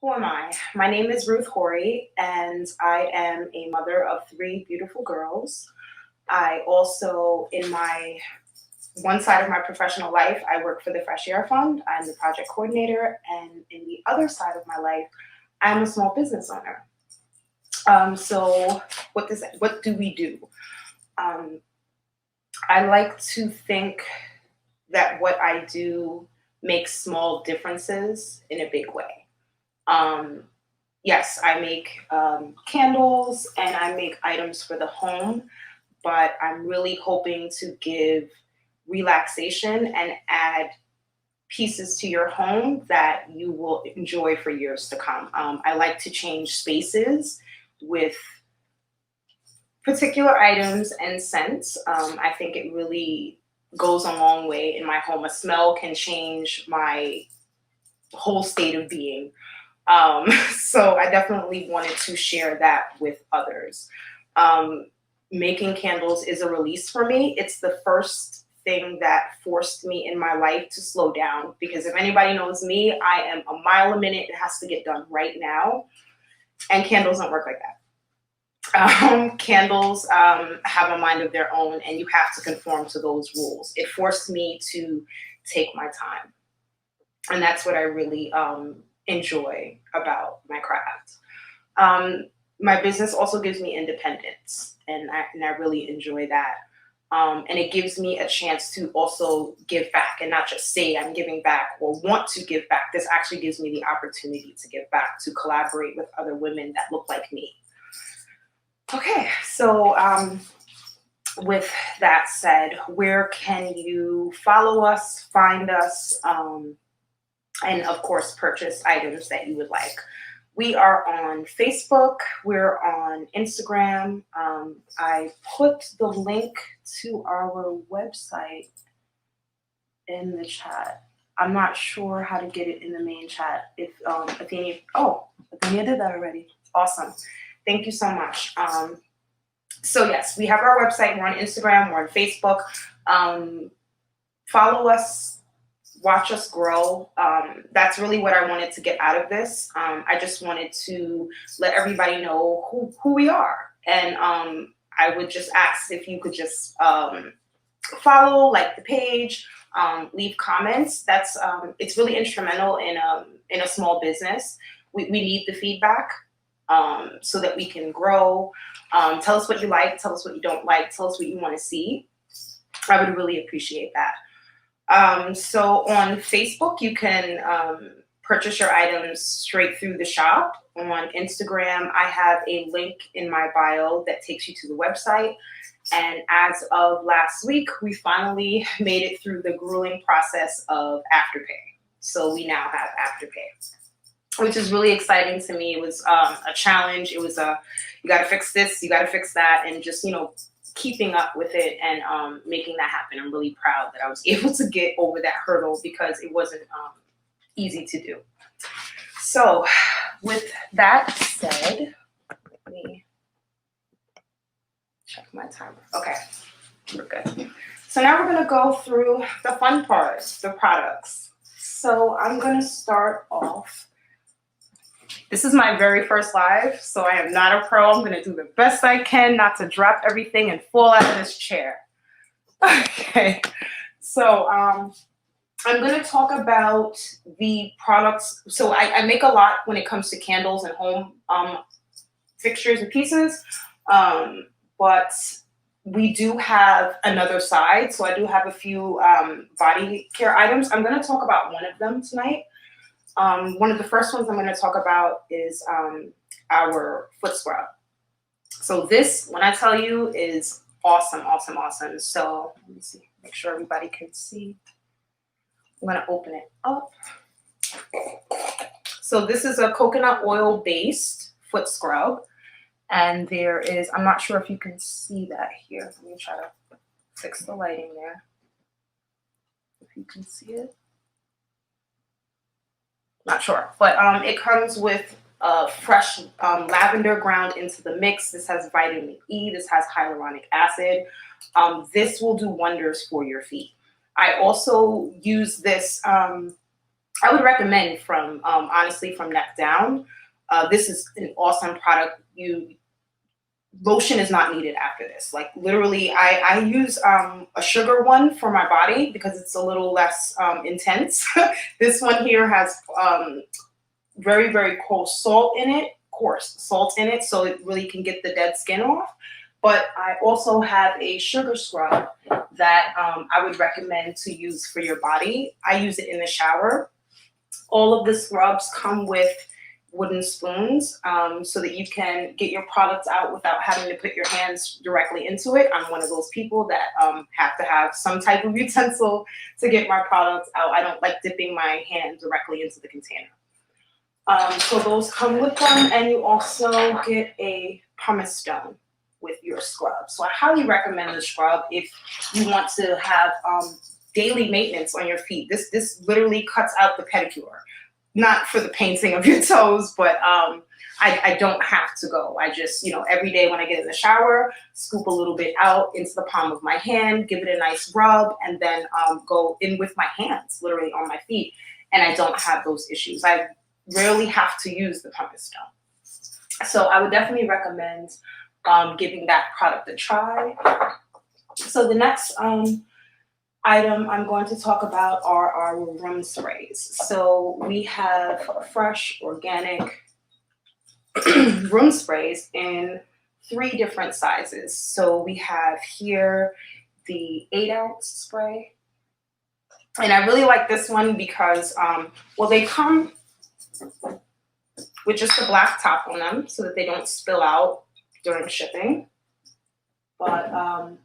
Who am I? My name is Ruth Horry, and I am a mother of three beautiful girls. I also, in my one side of my professional life, I work for the Fresh Air Fund. I'm the project coordinator, and in the other side of my life, I'm a small business owner. So, what do we do? Um, I like to think that what I do makes small differences in a big way. Um, yes, I make candles and I make items for the home, but I'm really hoping to give relaxation and add pieces to your home that you will enjoy for years to come. I like to change spaces with particular items and scents. I think it really goes a long way in my home. A smell can change my whole state of being. So I definitely wanted to share that with others. Um, Making candles is a release for me. It's the first thing that forced me in my life to slow down, because if anybody knows me, I am a mile a minute. It has to get done right now. And candles don't work like that. Candles have a mind of their own, and you have to conform to those rules. It forced me to take my time. And that's what I really enjoy about my craft. My business also gives me independence, and I really enjoy that. And it gives me a chance to also give back and not just say I'm giving back or want to give back. This actually gives me the opportunity to give back, to collaborate with other women that look like me. Okay, so with that said, where can you follow us, find us, and of course, purchase items that you would like? We are on Facebook, we're on Instagram. I put the link to our website in the chat. I'm not sure how to get it in the main chat. If Athenia did that already. Awesome. Thank you so much. So yes, we have our website. We're on Instagram. We're on Facebook. Follow us. Watch us grow. That's really what I wanted to get out of this. I just wanted to let everybody know who we are. And I would just ask if you could just follow, like the page, leave comments. That's it's really instrumental in a small business. We need the feedback. So that we can grow. Tell us what you like, tell us what you don't like, tell us what you want to see. I would really appreciate that. So on Facebook, you can purchase your items straight through the shop. On Instagram, I have a link in my bio that takes you to the website. And as of last week, we finally made it through the grueling process of Afterpay. So we now have Afterpay, which is really exciting to me. It was a challenge. It was you got to fix this, you got to fix that, and just, keeping up with it and making that happen. I'm really proud that I was able to get over that hurdle, because it wasn't easy to do. So with that said, let me check my timer. Okay, we're good. So now we're going to go through the fun parts, the products. So I'm going to start off. This is my very first live, so I am not a pro. I'm going to do the best I can not to drop everything and fall out of this chair. Okay, so I'm going to talk about the products. So I make a lot when it comes to candles and home fixtures and pieces, but we do have another side. So I do have a few body care items. I'm going to talk about one of them tonight. One of the first ones I'm going to talk about is our foot scrub. So this, when I tell you, is awesome, awesome, awesome. So let me see, make sure everybody can see. I'm going to open it up. So this is a coconut oil based foot scrub. And there is, I'm not sure if you can see that here. Let me try to fix the lighting there. If you can see it. Not sure, but it comes with fresh lavender ground into the mix. This has vitamin E. This has hyaluronic acid. This will do wonders for your feet. I also use this I would recommend from, honestly, from neck down. This is an awesome product. Lotion is not needed after this. Like literally, I use a sugar one for my body because it's a little less intense. This one here has very, very coarse salt in it, so it really can get the dead skin off. But I also have a sugar scrub that I would recommend to use for your body. I use it in the shower. All of the scrubs come with wooden spoons so that you can get your products out without having to put your hands directly into it. I'm one of those people that have to have some type of utensil to get my products out. I don't like dipping my hand directly into the container. So those come with them, and you also get a pumice stone with your scrub. So I highly recommend the scrub if you want to have daily maintenance on your feet. This literally cuts out the pedicure. Not for the painting of your toes, but I don't have to go. I just, every day when I get in the shower, scoop a little bit out into the palm of my hand, give it a nice rub, and then go in with my hands, literally on my feet. And I don't have those issues. I rarely have to use the pumice stone. So I would definitely recommend giving that product a try. So the next item I'm going to talk about are our room sprays. So we have fresh, organic room sprays in 3 different sizes. So we have here the 8-ounce spray. And I really like this one because, they come with just a black top on them so that they don't spill out during shipping. But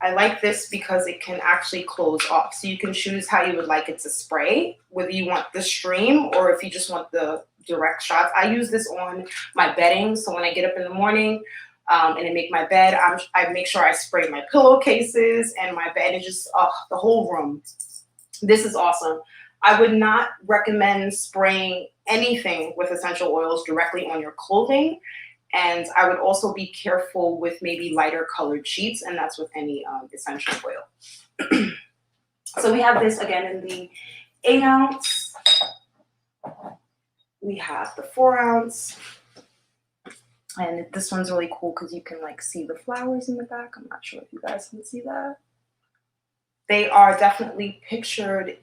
I like this because it can actually close off. So you can choose how you would like it to spray, whether you want the stream or if you just want the direct shots. I use this on my bedding. So when I get up in the morning and I make my bed, I make sure I spray my pillowcases and my bed, and just the whole room. This is awesome. I would not recommend spraying anything with essential oils directly on your clothing. And I would also be careful with maybe lighter colored sheets, and that's with any essential oil. So we have this again in the 8-ounce. We have the 4-ounce. And this one's really cool because you can see the flowers in the back. I'm not sure if you guys can see that. They are definitely pictured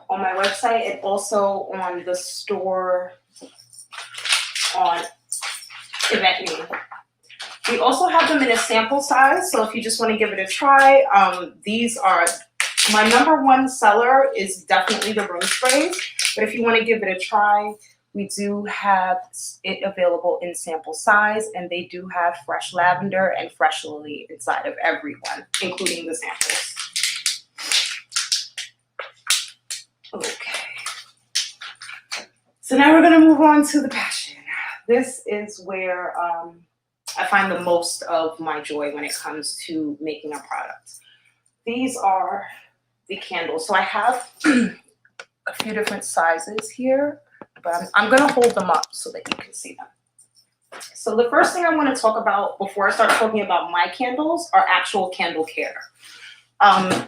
on my website and also on the store on Event Me. We also have them in a sample size, so if you just want to give it a try, these are my #1 seller is definitely the room sprays, but if you want to give it a try, we do have it available in sample size, and they do have fresh lavender and fresh lily inside of every one, including the samples. Okay. So now we're going to move on to the passion. This is where I find the most of my joy when it comes to making a product. These are the candles. So I have a few different sizes here, but I'm going to hold them up so that you can see them. So the first thing I want to talk about before I start talking about my candles are actual candle care. I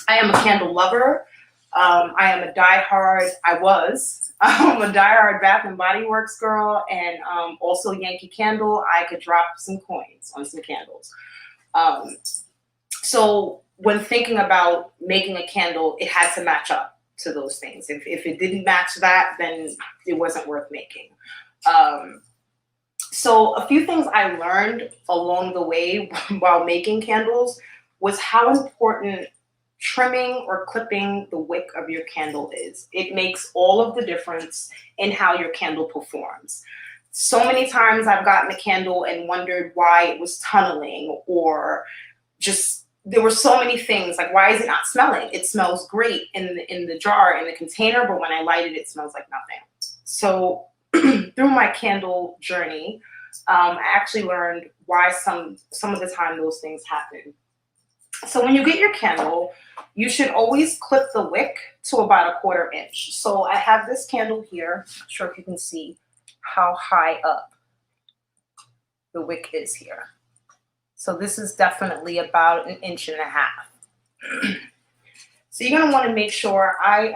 am a candle lover. I am a diehard, I'm a diehard Bath and Body Works girl, and also Yankee Candle. I could drop some coins on some candles. So when thinking about making a candle, it had to match up to those things. If it didn't match that, then it wasn't worth making. So a few things I learned along the way while making candles was how important trimming or clipping the wick of your candle is. It makes all of the difference in how your candle performs. So many times I've gotten a candle and wondered why it was tunneling, or just there were so many things like, why is it not smelling? It smells great in the jar, in the container, but when I light it, it smells like nothing. So through my candle journey, I actually learned why some of the time those things happen. So when you get your candle, you should always clip the wick to about 1/4 inch. So I have this candle here. I'm not sure if you can see how high up the wick is here. So this is definitely about 1.5 inches. So you're gonna want to make sure I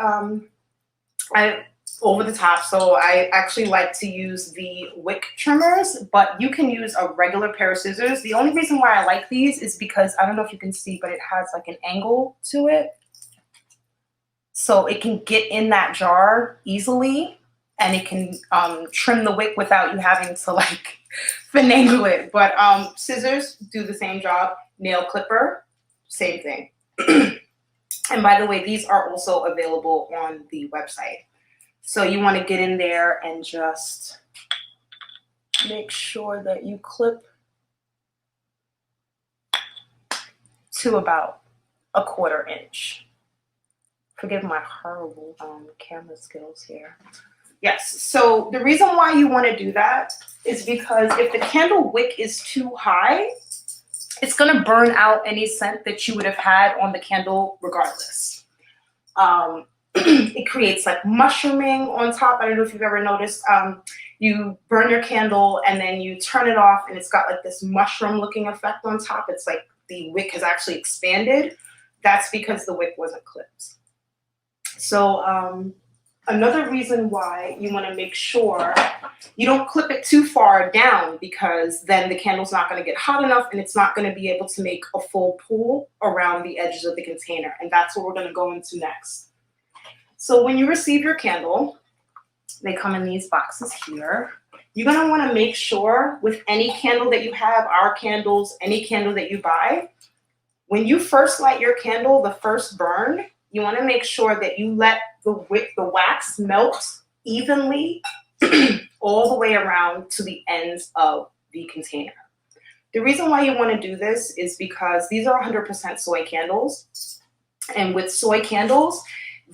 over the top. So I actually like to use the wick trimmers, but you can use a regular pair of scissors. The only reason why I like these is because I don't know if you can see, but it has like an angle to it. So it can get in that jar easily, and it can trim the wick without you having to like finagle it. But scissors do the same job. Nail clipper, same thing. And by the way, these are also available on the website. So you want to get in there and just make sure that you clip to about a 1/4 inch. Forgive my horrible camera skills here. Yes, so the reason why you want to do that is because if the candle wick is too high, it's going to burn out any scent that you would have had on the candle regardless. It creates like mushrooming on top. I don't know if you've ever noticed. You burn your candle and then you turn it off and it's got like this mushroom looking effect on top. It's like the wick has actually expanded. That's because the wick wasn't clipped. So another reason why you want to make sure you don't clip it too far down, because then the candle's not going to get hot enough and it's not going to be able to make a full pool around the edges of the container. And that's what we're going to go into next. So when you receive your candle, they come in these boxes here. You're going to want to make sure with any candle that you have, our candles, any candle that you buy, when you first light your candle, the first burn, you want to make sure that you let the wax melt evenly all the way around to the ends of the container. The reason why you want to do this is because these are 100% soy candles. And with soy candles,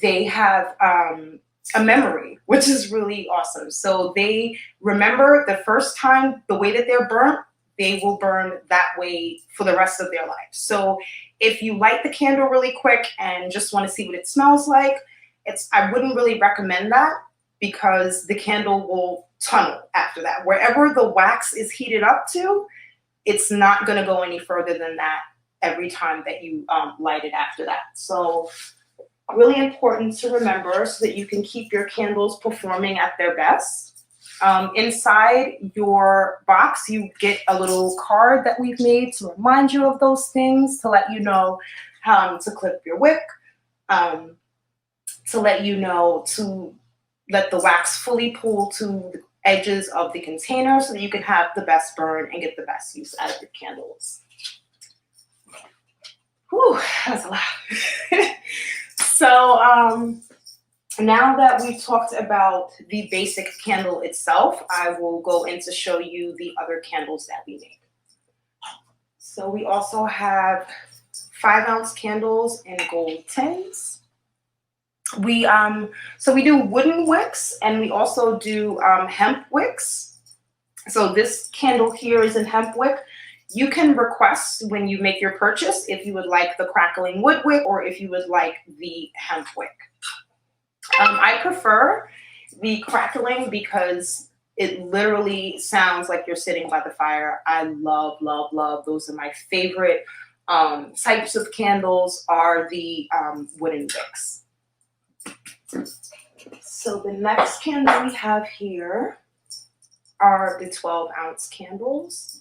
they have a memory, which is really awesome. So they remember the first time, the way that they're burnt, they will burn that way for the rest of their life. So if you light the candle really quick and just want to see what it smells like, I wouldn't really recommend that, because the candle will tunnel after that. Wherever the wax is heated up to, it's not going to go any further than that every time that you light it after that. So really important to remember so that you can keep your candles performing at their best. Inside your box, you get a little card that we've made to remind you of those things, to let you know how to clip your wick, to let you know to let the wax fully pool to the edges of the container so that you can have the best burn and get the best use out of your candles. Whew, that was a lot. So now that we've talked about the basic candle itself, I will go in to show you the other candles that we make. So we also have 5-ounce candles in gold tins. So we do wooden wicks, and we also do hemp wicks. So this candle here is in hemp wick. You can request when you make your purchase if you would like the crackling wood wick or if you would like the hemp wick. I prefer the crackling because it literally sounds like you're sitting by the fire. I love, love, love. Those are my favorite types of candles are the wooden wicks. So the next candle we have here are the 12-ounce candles.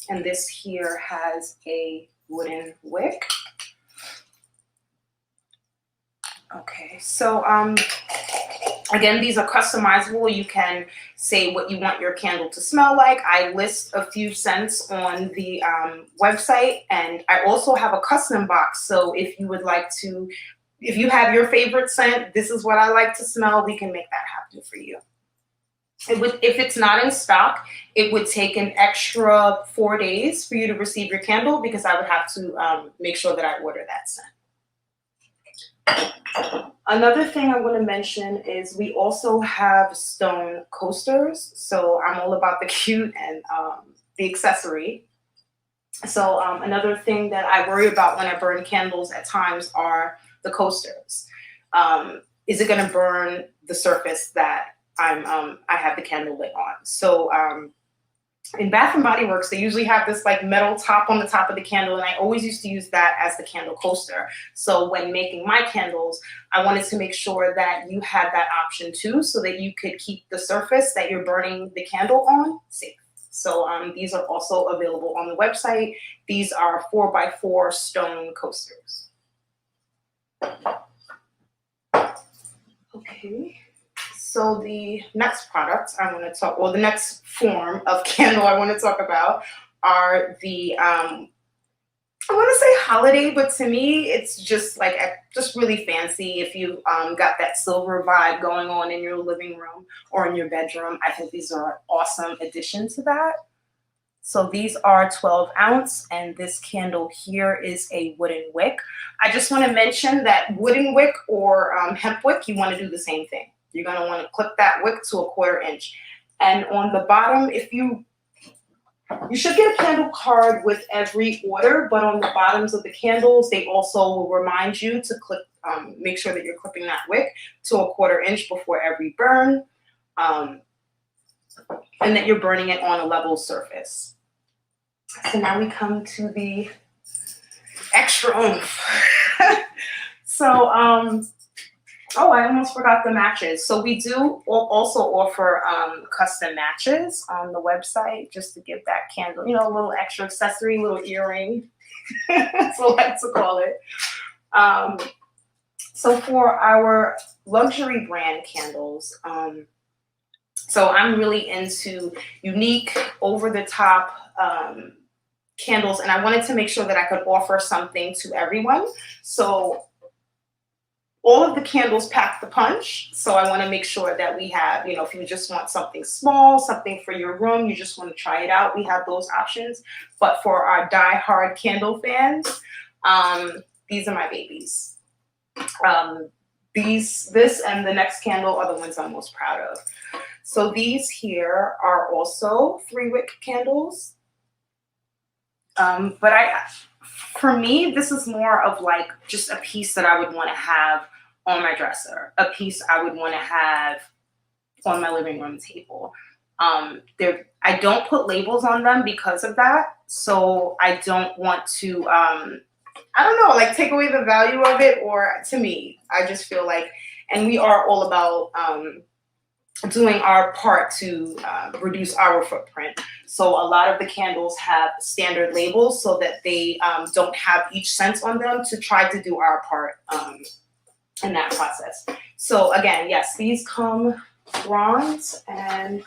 And this here has a wooden wick. Okay, so again, these are customizable. You can say what you want your candle to smell like. I list a few scents on the website, and I also have a custom box. So if you would like to, if you have your favorite scent, this is what I like to smell, we can make that happen for you. If it's not in stock, it would take an extra 4 days for you to receive your candle, because I would have to make sure that I order that scent. Another thing I want to mention is we also have stone coasters. So I'm all about the cute and the accessory. So another thing that I worry about when I burn candles at times are the coasters. Is it going to burn the surface that I have the candle lit on? So in Bath and Body Works, they usually have this like metal top on the top of the candle, and I always used to use that as the candle coaster. So when making my candles, I wanted to make sure that you had that option too, so that you could keep the surface that you're burning the candle on safe. So these are also available on the website. These are 4x4 stone coasters. Okay. So the next product I want to talk, or the next form of candle I want to talk about are the, I want to say holiday, but to me, it's just like, just really fancy. If you got that silver vibe going on in your living room or in your bedroom, I think these are an awesome addition to that. So these are 12 ounce, and this candle here is a wooden wick. I just want to mention that wooden wick or hemp wick, you want to do the same thing. You're going to want to clip that wick to 1/4 inch. And on the bottom, you should get a candle card with every order, but on the bottoms of the candles, they also will remind you to clip, make sure that you're clipping that wick to 1/4 inch before every burn, and that you're burning it on a level surface. So now we come to the extra oomph. So, oh, I almost forgot the matches. So we do also offer custom matches on the website, just to give that candle, you know, a little extra accessory, little earring. That's what I like to call it. So for our luxury brand candles, so I'm really into unique, over-the-top candles, and I wanted to make sure that I could offer something to everyone. So all of the candles pack the punch. So I want to make sure that we have, you know, if you just want something small, something for your room, you just want to try it out, we have those options. But for our die-hard candle fans, these are my babies. This and the next candle are the ones I'm most proud of. So these here are also 3-wick candles. But for me, this is more of like just a piece that I would want to have on my dresser, a piece I would want to have on my living room table. I don't put labels on them because of that. So I don't want to, I don't know, like take away the value of it, or to me, I just feel like, and we are all about doing our part to reduce our footprint. So a lot of the candles have standard labels so that they don't have each scent on them, to try to do our part in that process. So again, yes, these come bronze, and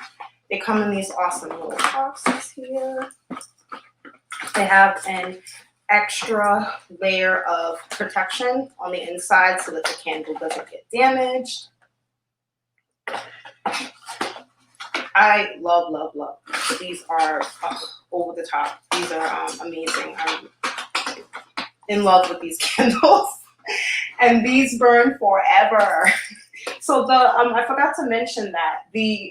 they come in these awesome little boxes here. They have an extra layer of protection on the inside so that the candle doesn't get damaged. I love, love, love. These are over the top. These are amazing. I'm in love with these candles. And these burn forever. So I forgot to mention that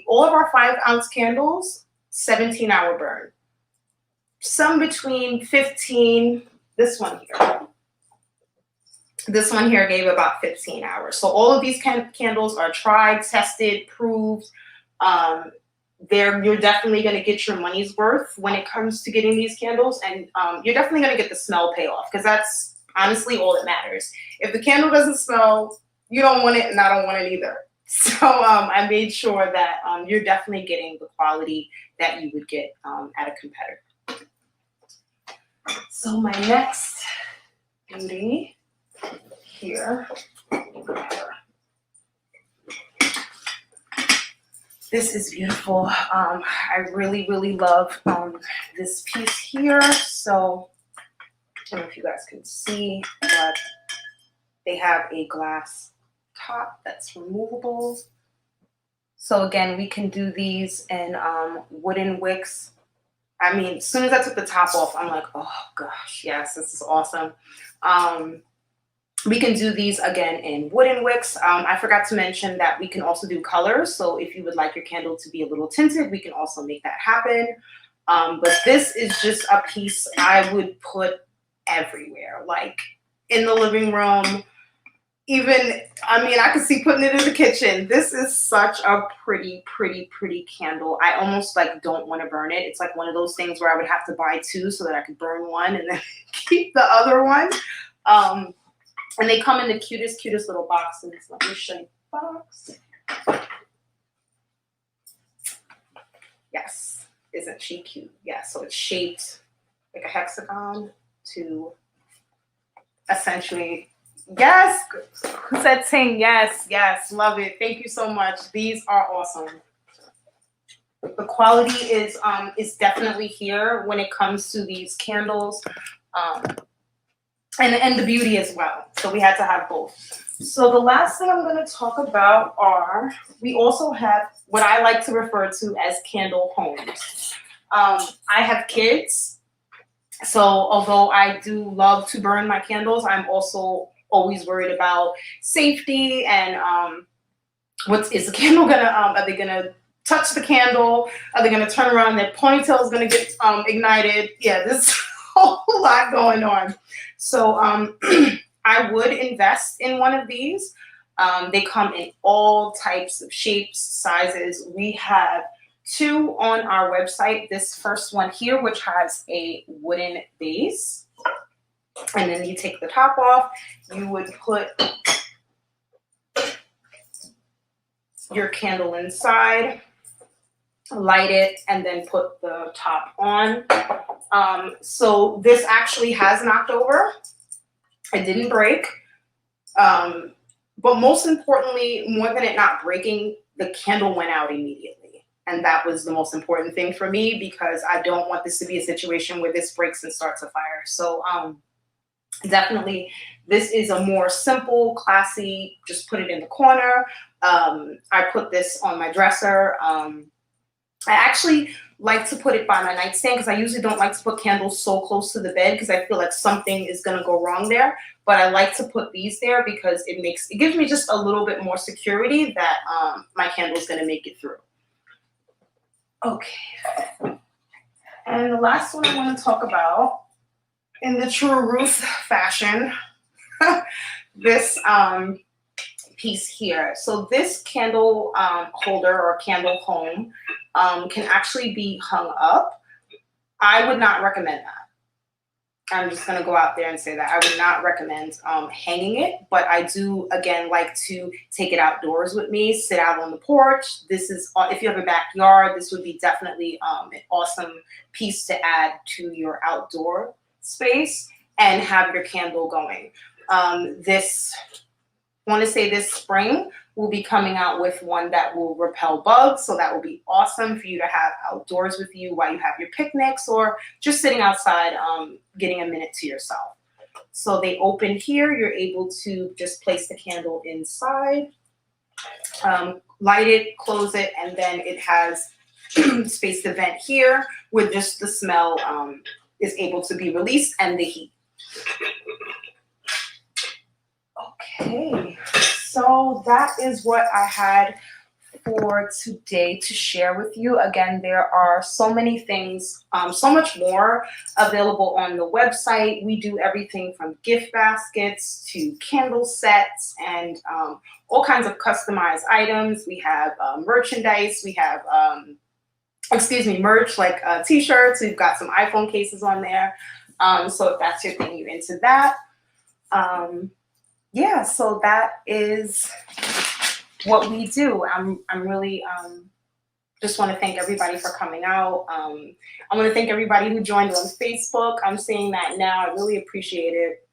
all of our 5-ounce candles, 17-hour burn. Some between 15, this one here gave about 15 hours. So all of these candles are tried, tested, proved. You're definitely going to get your money's worth when it comes to getting these candles, and you're definitely going to get the smell payoff, because that's honestly all that matters. If the candle doesn't smell, you don't want it, and I don't want it either. So I made sure that you're definitely getting the quality that you would get at a competitor. So my next beauty here. This is beautiful. I really, really love this piece here. So I don't know if you guys can see, but they have a glass top that's removable. So again, we can do these in wooden wicks. I mean, as soon as I took the top off, I'm like, oh gosh, yes, this is awesome. We can do these again in wooden wicks. I forgot to mention that we can also do colors. So if you would like your candle to be a little tinted, we can also make that happen. But this is just a piece I would put everywhere, like in the living room, even, I mean, I could see putting it in the kitchen. This is such a pretty, pretty, pretty candle. I almost like don't want to burn it. It's like one of those things where I would have to buy two so that I could burn one and then keep the other one. And they come in the cutest, cutest little boxes. Let me show you the box. Yes, isn't she cute? Yeah, so it's shaped like a hexagon to essentially, yes, who said ting? Yes, yes, love it. Thank you so much. These are awesome. The quality is definitely here when it comes to these candles. And the beauty as well. So we had to have both. So the last thing I'm going to talk about are, we also have what I like to refer to as candle homes. I have kids, so although I do love to burn my candles, I'm also always worried about safety and is the candle gonna, are they gonna touch the candle? Are they gonna turn around? Their ponytail is gonna get ignited. Yeah, there's a whole lot going on. So I would invest in one of these. They come in all types of shapes, sizes. We have two on our website. This first one here, which has a wooden base. And then you take the top off. You would put your candle inside, light it, and then put the top on. So this actually has knocked over. It didn't break. But most importantly, more than it not breaking, the candle went out immediately. And that was the most important thing for me, because I don't want this to be a situation where this breaks and starts a fire. So definitely, this is a more simple, classy, just put it in the corner. I put this on my dresser. I actually like to put it by my nightstand because I usually don't like to put candles so close to the bed because I feel like something is going to go wrong there. But I like to put these there because it gives me just a little bit more security that my candle is going to make it through. Okay. And the last one I want to talk about, in the true Ruth fashion, this piece here. So this candle holder or candle home can actually be hung up. I would not recommend that. I'm just going to go out there and say that I would not recommend hanging it, but I do, again, like to take it outdoors with me, sit out on the porch. This is, if you have a backyard, this would be definitely an awesome piece to add to your outdoor space and have your candle going. This spring, we'll be coming out with one that will repel bugs. So that will be awesome for you to have outdoors with you while you have your picnics or just sitting outside, getting a minute to yourself. So they open here. You're able to just place the candle inside, light it, close it, and then it has space to vent here where just the smell is able to be released and the heat. Okay, so that is what I had for today to share with you. Again, there are so many things, so much more available on the website. We do everything from gift baskets to candle sets and all kinds of customized items. We have merchandise. We have, merch like t-shirts. We've got some iPhone cases on there. So if that's your thing, you're into that. Yeah, so that is what we do. I'm really just want to thank everybody for coming out. I want to thank everybody who joined on Facebook. I'm saying that now. I really appreciate it.